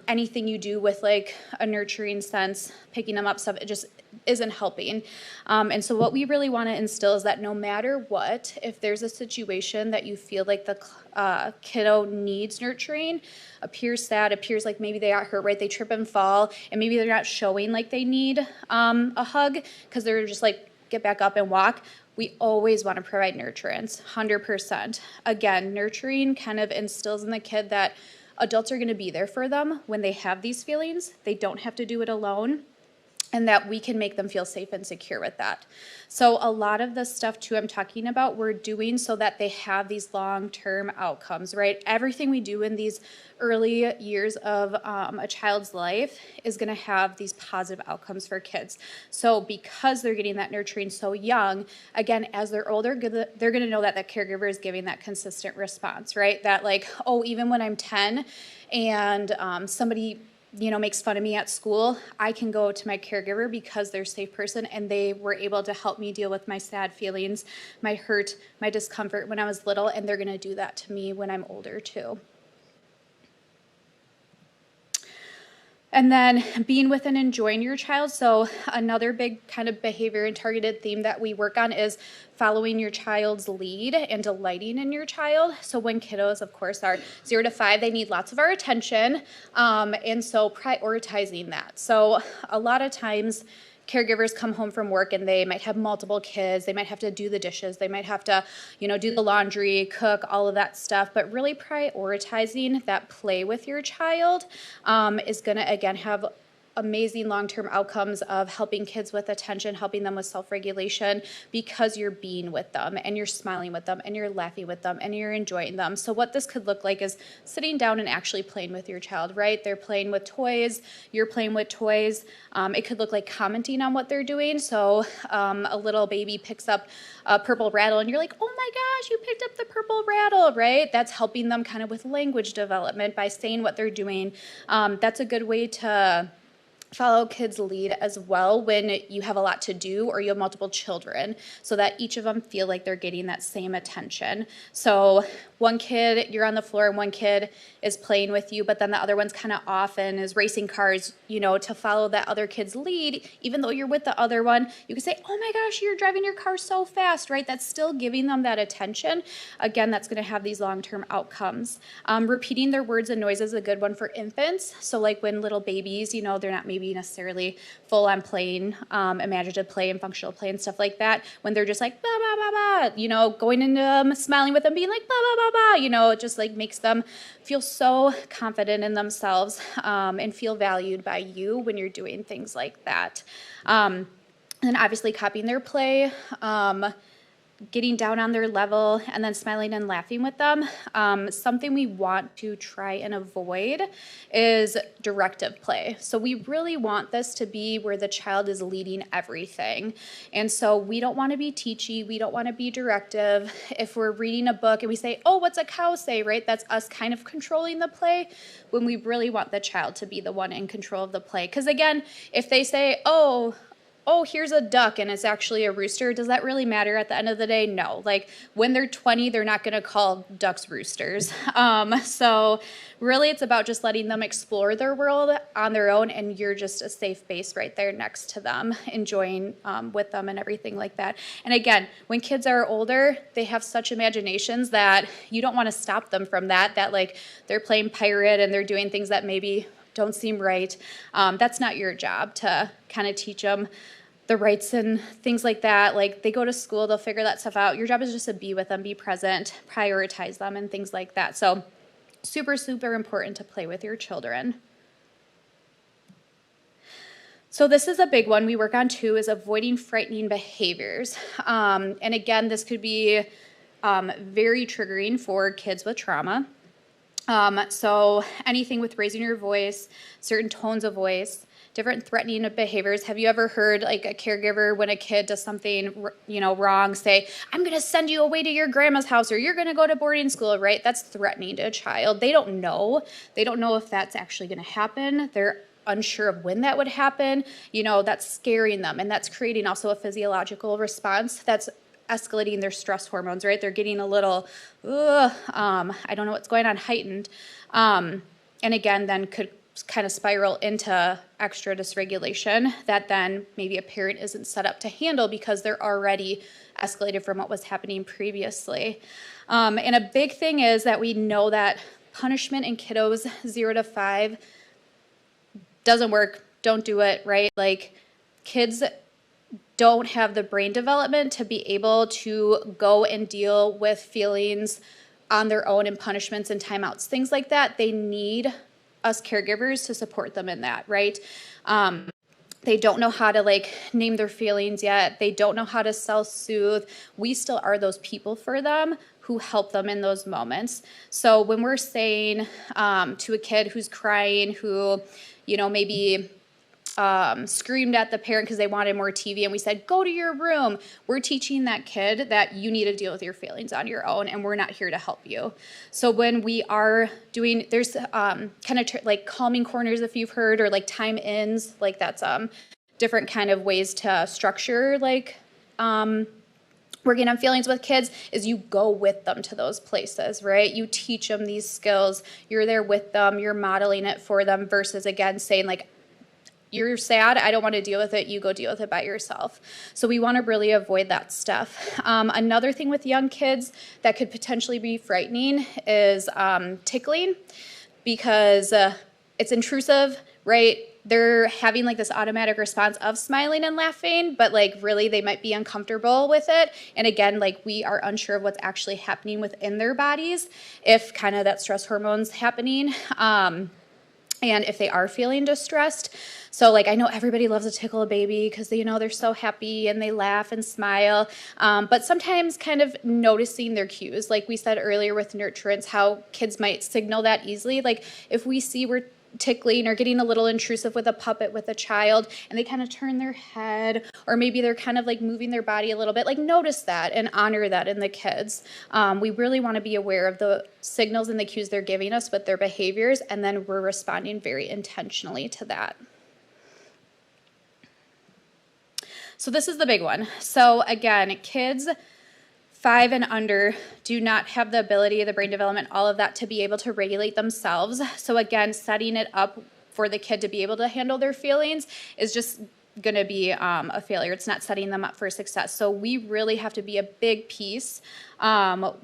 anything you do with like a nurturing sense, picking them up, stuff, it just isn't helping. And so what we really want to instill is that no matter what, if there's a situation that you feel like the kiddo needs nurturing, appears sad, appears like maybe they got hurt, right? They trip and fall, and maybe they're not showing like they need a hug because they're just like, get back up and walk. We always want to provide nurturance, 100%. Again, nurturing kind of instills in the kid that adults are going to be there for them when they have these feelings. They don't have to do it alone, and that we can make them feel safe and secure with that. So a lot of the stuff too I'm talking about, we're doing so that they have these long-term outcomes, right? Everything we do in these early years of a child's life is going to have these positive outcomes for kids. So because they're getting that nurturing so young, again, as they're older, they're going to know that that caregiver is giving that consistent response, right? That like, oh, even when I'm 10 and somebody makes fun of me at school, I can go to my caregiver because they're a safe person and they were able to help me deal with my sad feelings, my hurt, my discomfort when I was little, and they're going to do that to me when I'm older too. And then being with and enjoying your child. So another big kind of behavior and targeted theme that we work on is following your child's lead and delighting in your child. So when kiddos, of course, are 0 to 5, they need lots of our attention. And so prioritizing that. So a lot of times caregivers come home from work and they might have multiple kids. They might have to do the dishes. They might have to, do the laundry, cook, all of that stuff. But really prioritizing that play with your child is going to, again, have amazing long-term outcomes of helping kids with attention, helping them with self-regulation, because you're being with them and you're smiling with them and you're laughing with them and you're enjoying them. So what this could look like is sitting down and actually playing with your child, right? They're playing with toys, you're playing with toys. It could look like commenting on what they're doing. So a little baby picks up a purple rattle and you're like, oh my gosh, you picked up the purple rattle, right? That's helping them kind of with language development by saying what they're doing. That's a good way to follow kids' lead as well when you have a lot to do or you have multiple children, so that each of them feel like they're getting that same attention. So one kid, you're on the floor and one kid is playing with you, but then the other one's kind of off and is racing cars, you know, to follow that other kid's lead. Even though you're with the other one, you can say, oh my gosh, you're driving your car so fast, right? That's still giving them that attention. Again, that's going to have these long-term outcomes. Repeating their words and noises is a good one for infants. So like when little babies, you know, they're not maybe necessarily full on playing, imaginative play and functional play and stuff like that. When they're just like, ba, ba, ba, ba, you know, going into them, smiling with them, being like, ba, ba, ba, ba, you know, it just like makes them feel so confident in themselves and feel valued by you when you're doing things like that. And then obviously copying their play, getting down on their level, and then smiling and laughing with them. Something we want to try and avoid is directive play. So we really want this to be where the child is leading everything. And so we don't want to be teachy. We don't want to be directive. If we're reading a book and we say, oh, what's a cow say, right? That's us kind of controlling the play, when we really want the child to be the one in control of the play. Because again, if they say, oh, here's a duck and it's actually a rooster, does that really matter at the end of the day? No. Like when they're 20, they're not going to call ducks roosters. So really it's about just letting them explore their world on their own, and you're just a safe base right there next to them, enjoying with them and everything like that. And again, when kids are older, they have such imaginations that you don't want to stop them from that like they're playing pirate and they're doing things that maybe don't seem right. That's not your job to kind of teach them the rights and things like that. Like they go to school, they'll figure that stuff out. Your job is just to be with them, be present, prioritize them, and things like that. So super, super important to play with your children. So this is a big one we work on too, is avoiding frightening behaviors. And again, this could be very triggering for kids with trauma. So anything with raising your voice, certain tones of voice, different threatening behaviors. Have you ever heard like a caregiver, when a kid does something, you know, wrong, say, I'm going to send you away to your grandma's house, or you're going to go to boarding school, right? That's threatening to a child. They don't know. They don't know if that's actually going to happen. They're unsure of when that would happen. You know, that's scaring them, and that's creating also a physiological response that's escalating their stress hormones, right? They're getting a little, I don't know what's going on, heightened. And again, then could kind of spiral into extra dysregulation that then maybe a parent isn't set up to handle because they're already escalated from what was happening previously. And a big thing is that we know that punishment in kiddos 0 to 5 doesn't work. Don't do it, right? Like kids don't have the brain development to be able to go and deal with feelings on their own and punishments and timeouts, things like that. They need us caregivers to support them in that, right? They don't know how to like name their feelings yet. They don't know how to self-soothe. We still are those people for them who help them in those moments. So when we're saying to a kid who's crying, who, you know, maybe screamed at the parent because they wanted more TV, and we said, go to your room. We're teaching that kid that you need to deal with your feelings on your own, and we're not here to help you. So when we are doing, there's kind of like calming corners, if you've heard, or like time ins, like that's different kind of ways to structure like working on feelings with kids, is you go with them to those places, right? You teach them these skills. You're there with them. You're modeling it for them versus, again, saying like, you're sad, I don't want to deal with it, you go deal with it by yourself. So we want to really avoid that stuff. Another thing with young kids that could potentially be frightening is tickling, because it's intrusive, right? They're having like this automatic response of smiling and laughing, but like really they might be uncomfortable with it. And again, like we are unsure of what's actually happening within their bodies if kind of that stress hormone's happening. And if they are feeling distressed, so like I know everybody loves to tickle a baby because they're so happy and they laugh and smile, but sometimes kind of noticing their cues, like we said earlier with nurturance, how kids might signal that easily. Like if we see we're tickling or getting a little intrusive with a puppet with a child and they kind of turn their head, or maybe they're kind of like moving their body a little bit, like notice that and honor that in the kids. We really want to be aware of the signals and the cues they're giving us with their behaviors, and then we're responding very intentionally to that. So this is the big one. So again, kids 5 and under do not have the ability, the brain development, all of that to be able to regulate themselves. So again, setting it up for the kid to be able to handle their feelings is just going to be a failure. It's not setting them up for success. So we really have to be a big piece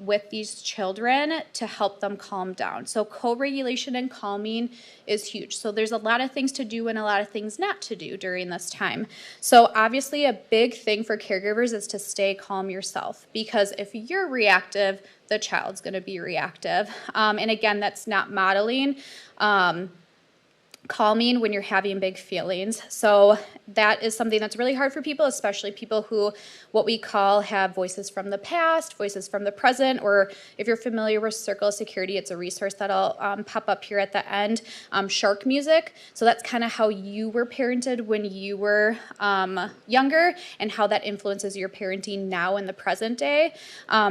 with these children to help them calm down. So co-regulation and calming is huge. So there's a lot of things to do and a lot of things not to do during this time. So obviously a big thing for caregivers is to stay calm yourself, because if you're reactive, the child's going to be reactive. And again, that's not modeling calming when you're having big feelings. So that is something that's really hard for people, especially people who, what we call, have voices from the past, voices from the present, or if you're familiar with Circle of Security, it's a resource that'll pop up here at the end, shark music. So that's kind of how you were parented when you were younger and how that influences your parenting now in the present day.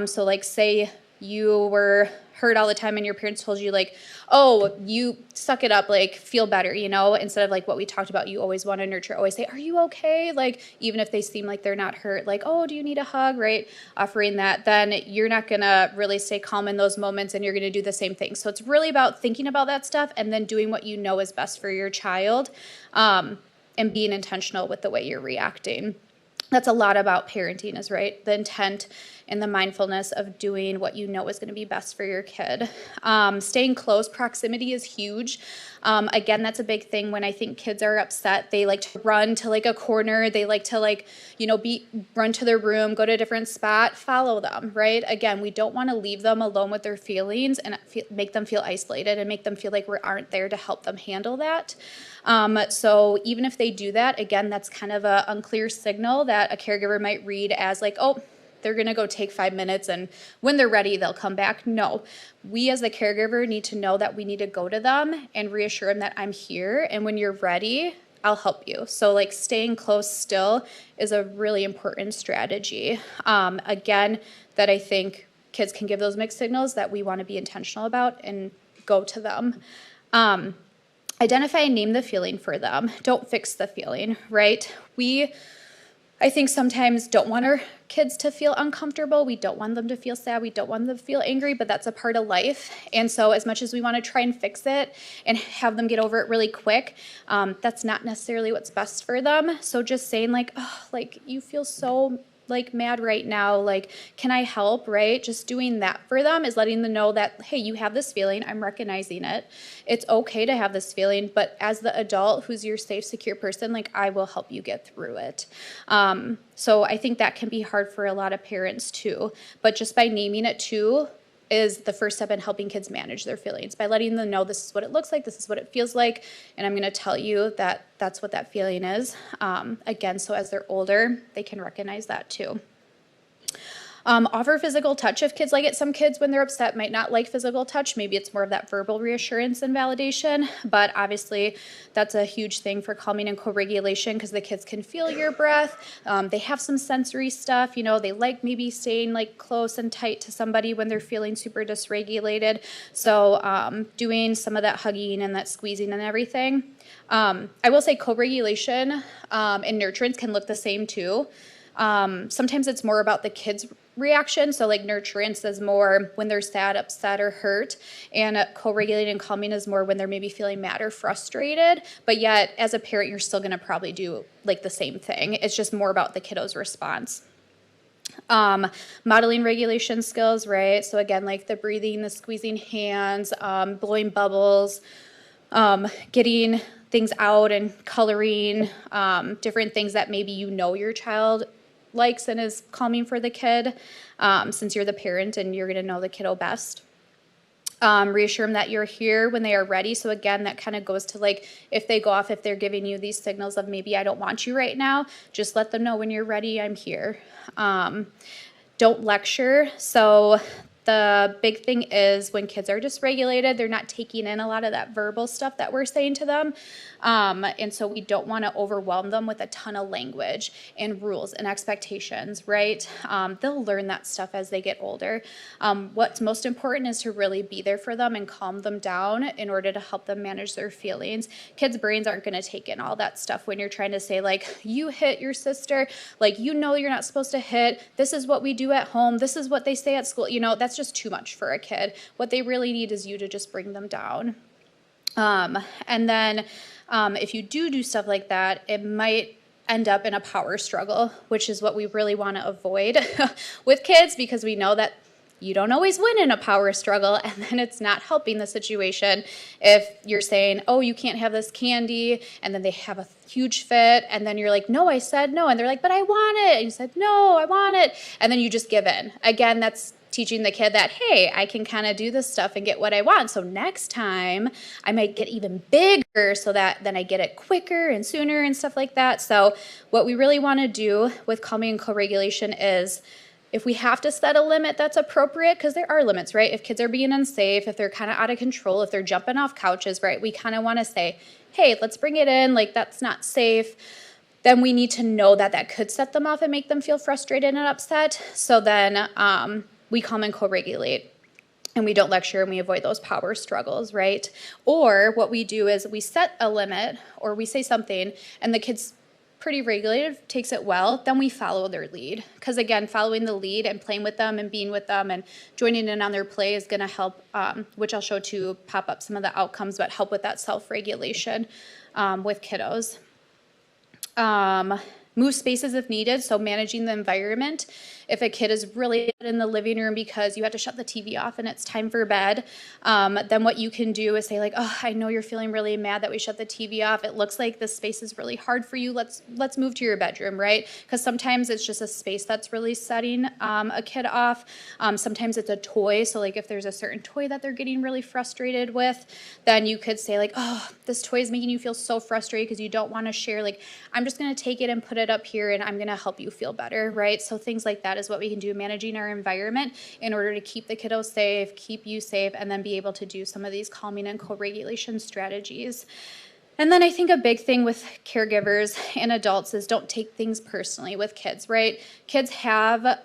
So like say you were hurt all the time and your parents told you like, oh, you suck it up, like feel better, instead of like what we talked about, you always want to nurture, always say, are you okay? Like, even if they seem like they're not hurt, like, oh, do you need a hug, right? Offering that, then you're not going to really stay calm in those moments and you're going to do the same thing. So it's really about thinking about that stuff and then doing what you know is best for your child, and being intentional with the way you're reacting. That's a lot about parenting, is right, the intent and the mindfulness of doing what you know is going to be best for your kid. Staying close, proximity is huge. Again, that's a big thing when I think kids are upset. They like to run to like a corner. They like to run to their room, go to a different spot, follow them, right? Again, we don't want to leave them alone with their feelings and make them feel isolated and make them feel like we aren't there to help them handle that. So even if they do that, again, that's kind of an unclear signal that a caregiver might read as like, oh, they're going to go take 5 minutes and when they're ready, they'll come back. No, we as the caregiver need to know that we need to go to them and reassure them that I'm here. And when you're ready, I'll help you. So like staying close still is a really important strategy. Again, that I think kids can give those mixed signals that we want to be intentional about and go to them. Identify and name the feeling for them. Don't fix the feeling, right? I think sometimes don't want our kids to feel uncomfortable. We don't want them to feel sad. We don't want them to feel angry, but that's a part of life. And so as much as we want to try and fix it and have them get over it really quick, that's not necessarily what's best for them. So just saying like, oh, like you feel so like mad right now, like, can I help, right? Just doing that for them is letting them know that, hey, you have this feeling, I'm recognizing it. It's okay to have this feeling, but as the adult who's your safe, secure person, like I will help you get through it. So I think that can be hard for a lot of parents too, but just by naming it too is the first step in helping kids manage their feelings, by letting them know this is what it looks like, this is what it feels like, and I'm going to tell you that that's what that feeling is. Again, so as they're older, they can recognize that too. Offer physical touch if kids like it. Some kids, when they're upset, might not like physical touch. Maybe it's more of that verbal reassurance and validation, but obviously that's a huge thing for calming and co-regulation because the kids can feel your breath. They have some sensory stuff, they like maybe staying like close and tight to somebody when they're feeling super dysregulated. So doing some of that hugging and that squeezing and everything. I will say co-regulation and nurturance can look the same too. Sometimes it's more about the kids' reaction. So like nurturance is more when they're sad, upset, or hurt. And co-regulating and calming is more when they're maybe feeling mad or frustrated. But yet as a parent, you're still going to probably do like the same thing. It's just more about the kiddo's response. Modeling regulation skills, right? So again, like the breathing, the squeezing hands, blowing bubbles, getting things out and coloring, different things that maybe your child likes and is calming for the kid, since you're the parent and you're going to know the kiddo best. Reassure them that you're here when they are ready. So again, that kind of goes to like, if they go off, if they're giving you these signals of maybe I don't want you right now, just let them know when you're ready, I'm here. Don't lecture. So the big thing is when kids are dysregulated, they're not taking in a lot of that verbal stuff that we're saying to them. And so we don't want to overwhelm them with a ton of language and rules and expectations, right? They'll learn that stuff as they get older. What's most important is to really be there for them and calm them down in order to help them manage their feelings. Kids' brains aren't going to take in all that stuff when you're trying to say, like, you hit your sister, like, you know you're not supposed to hit, this is what we do at home, this is what they say at school. You know, that's just too much for a kid. What they really need is you to just bring them down. And then if you do stuff like that, it might end up in a power struggle, which is what we really want to avoid with kids, because we know that you don't always win in a power struggle, and then it's not helping the situation if you're saying, oh, you can't have this candy, and then they have a huge fit, and then you're like, no, I said no, and they're like, but I want it, and you said, no, I want it, and then you just give in. Again, that's teaching the kid that, hey, I can kind of do this stuff and get what I want. So next time I might get even bigger so that then I get it quicker and sooner and stuff like that. So what we really want to do with calming and co-regulation is, if we have to set a limit that's appropriate, because there are limits, right? If kids are being unsafe, if they're kind of out of control, if they're jumping off couches, right? We kind of want to say, hey, let's bring it in, like that's not safe. Then we need to know that that could set them off and make them feel frustrated and upset. So then we calm and co-regulate, and we don't lecture, and we avoid those power struggles, right? Or what we do is we set a limit, or we say something, and the kid's pretty regulated, takes it well, then we follow their lead. Because again, following the lead and playing with them and being with them and joining in on their play is gonna help, which I'll show to pop up some of the outcomes, but help with that self-regulation with kiddos. Move spaces if needed, so managing the environment. If a kid is really in the living room because you had to shut the TV off and it's time for bed, then what you can do is say like, oh, I know you're feeling really mad that we shut the TV off. It looks like this space is really hard for you. Let's move to your bedroom, right? Because sometimes it's just a space that's really setting a kid off. Sometimes it's a toy. So like if there's a certain toy that they're getting really frustrated with, then you could say like, oh, this toy is making you feel so frustrated because you don't want to share. Like, I'm just going to take it and put it up here and I'm going to help you feel better, right? So things like that is what we can do, managing our environment in order to keep the kiddos safe, keep you safe, and then be able to do some of these calming and co-regulation strategies. And then I think a big thing with caregivers and adults is don't take things personally with kids, right? Kids have,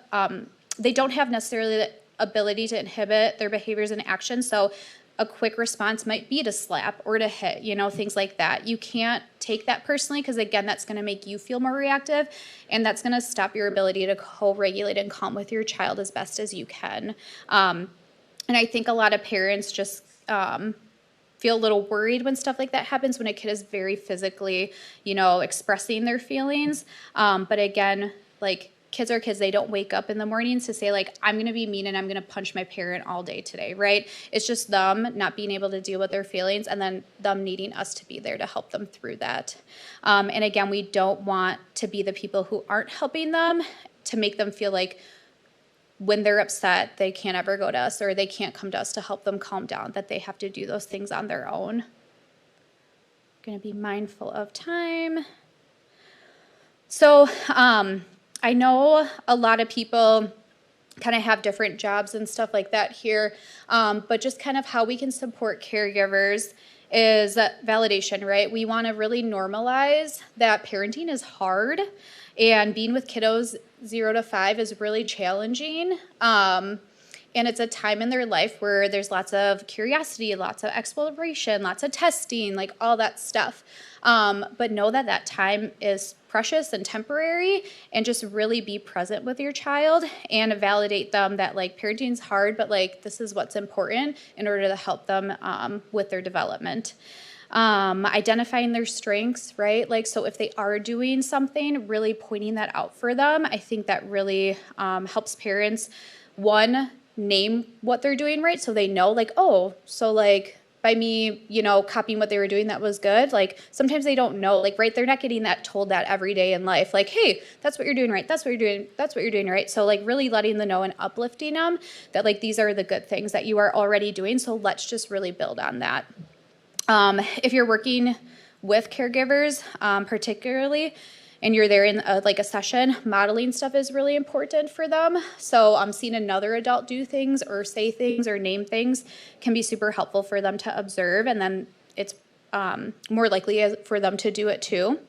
they don't have necessarily the ability to inhibit their behaviors and actions, so a quick response might be to slap or to hit, you know, things like that. You can't take that personally because, again, that's going to make you feel more reactive, and that's going to stop your ability to co-regulate and calm with your child as best as you can. And I think a lot of parents just feel a little worried when stuff like that happens, when a kid is very physically, you know, expressing their feelings. But again, like, kids are kids. They don't wake up in the mornings to say like, I'm going to be mean and I'm going to punch my parent all day today, right? It's just them not being able to deal with their feelings and then them needing us to be there to help them through that. And again, we don't want to be the people who aren't helping them to make them feel like when they're upset, they can't ever go to us or they can't come to us to help them calm down, that they have to do those things on their own. Going to be mindful of time. So, I know a lot of people kind of have different jobs and stuff like that here, but just kind of how we can support caregivers is validation, right? We want to really normalize that parenting is hard and being with kiddos 0 to 5 is really challenging. And it's a time in their life where there's lots of curiosity, lots of exploration, lots of testing, like all that stuff. But know that that time is precious and temporary, and just really be present with your child and validate them that like parenting's hard, but like this is what's important in order to help them with their development. Identifying their strengths, right? Like, so if they are doing something, really pointing that out for them. I think that really helps parents, one, name what they're doing, right? So they know like, oh, so like by me, you know, copying what they were doing that was good. Like sometimes they don't know, like, right, they're not getting that told that every day in life. Like, hey, that's what you're doing right. That's what you're doing. That's what you're doing right. So like really letting them know and uplifting them that like these are the good things that you are already doing. So let's just really build on that. If you're working with caregivers, particularly, and you're there in like a session, modeling stuff is really important for them. So seeing another adult do things or say things or name things can be super helpful for them to observe, and then it's more likely for them to do it too.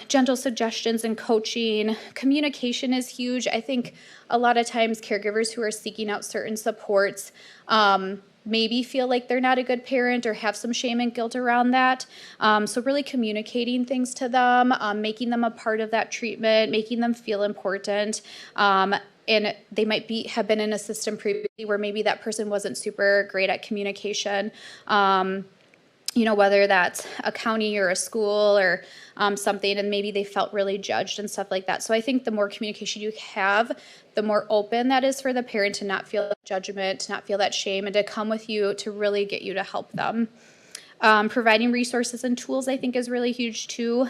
Gentle suggestions and coaching. Communication is huge. I think a lot of times caregivers who are seeking out certain supports maybe feel like they're not a good parent or have some shame and guilt around that. So really communicating things to them, making them a part of that treatment, making them feel important. And they might have been in a system previously where maybe that person wasn't super great at communication. You know, whether that's a county or a school or something, and maybe they felt really judged and stuff like that. So I think the more communication you have, the more open that is for the parent to not feel that judgment, to not feel that shame, and to come with you to really get you to help them. Providing resources and tools, I think, is really huge too,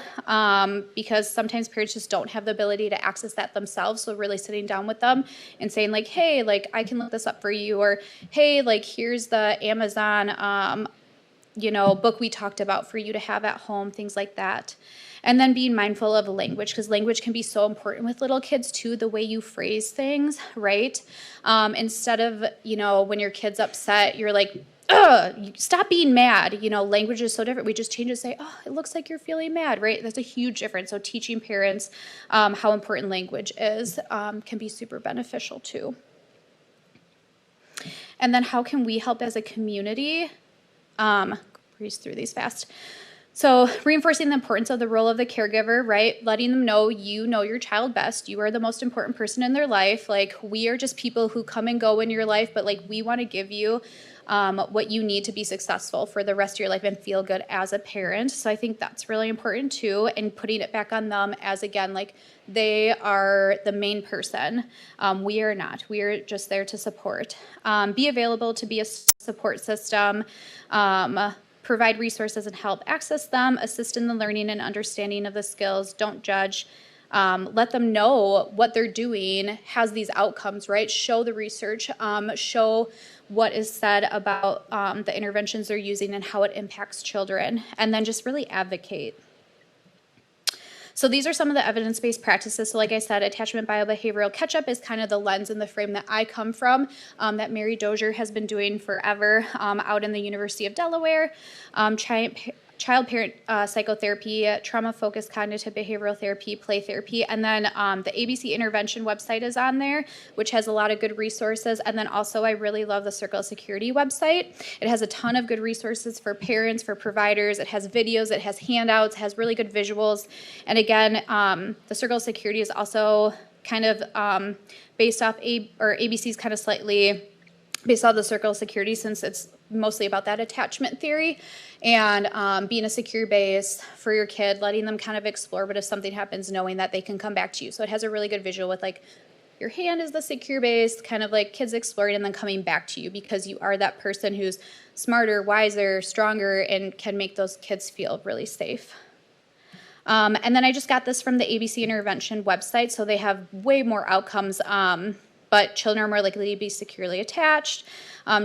because sometimes parents just don't have the ability to access that themselves. So really sitting down with them and saying like, hey, like I can look this up for you, or hey, like here's the Amazon you know, book we talked about for you to have at home, things like that. And then being mindful of language, because language can be so important with little kids too, the way you phrase things, right? Instead of, you know, when your kid's upset, you're like, ugh, stop being mad. You know, language is so different. We just change it, say, oh, it looks like you're feeling mad, right? That's a huge difference. So teaching parents how important language is can be super beneficial too. And then how can we help as a community? Breeze through these fast. So reinforcing the importance of the role of the caregiver, right? Letting them know you know your child best. You are the most important person in their life. Like we are just people who come and go in your life, but like we want to give you what you need to be successful for the rest of your life and feel good as a parent. So I think that's really important too, and putting it back on them as, again, like they are the main person. We are not. We are just there to support. Be available to be a support system. Provide resources and help access them, assist in the learning and understanding of the skills, don't judge, let them know what they're doing has these outcomes, right? Show the research, show what is said about the interventions they're using and how it impacts children, and then just really advocate. So these are some of the evidence-based practices. So like I said, attachment biobehavioral catch-up is kind of the lens and the frame that I come from, that Mary Dozier has been doing forever out in the University of Delaware. Child-parent psychotherapy, trauma-focused cognitive behavioral therapy, play therapy, and then the ABC intervention website is on there, which has a lot of good resources. And then also I really love the Circle of Security website. It has a ton of good resources for parents, for providers. It has videos, it has handouts, it has really good visuals. And again, the Circle of Security is also kind of based off ABC's kind of slightly based off the Circle of Security, since it's mostly about that attachment theory and being a secure base for your kid, letting them kind of explore, but if something happens, knowing that they can come back to you. So it has a really good visual with like your hand is the secure base, kind of like kids exploring and then coming back to you because you are that person who's smarter, wiser, stronger, and can make those kids feel really safe. And then I just got this from the ABC Intervention website, so they have way more outcomes, but children are more likely to be securely attached.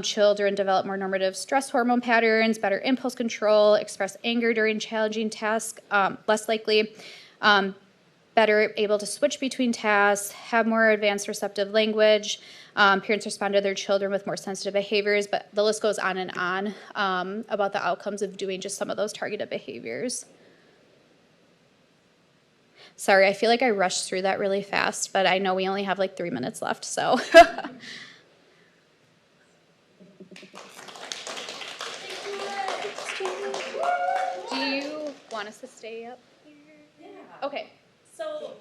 Children develop more normative stress hormone patterns, better impulse control, express anger during challenging tasks, less likely, better able to switch between tasks, have more advanced receptive language. Parents respond to their children with more sensitive behaviors, but the list goes on and on about the outcomes of doing just some of those targeted behaviors. Sorry, I feel like I rushed through that really fast, but I know we only have like 3 minutes left, so. Do you want us to stay up here? Yeah. Okay. So,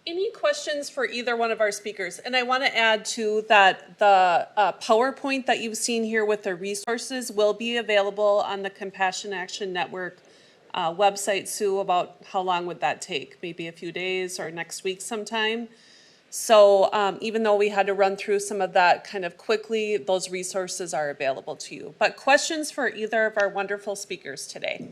any questions for either one of our speakers? And I want to add to that the PowerPoint that you've seen here with the resources will be available on the Compassion Action Network website. Sue, about how long would that take? Maybe a few days or next week sometime? So even though we had to run through some of that kind of quickly, those resources are available to you. But questions for either of our wonderful speakers today?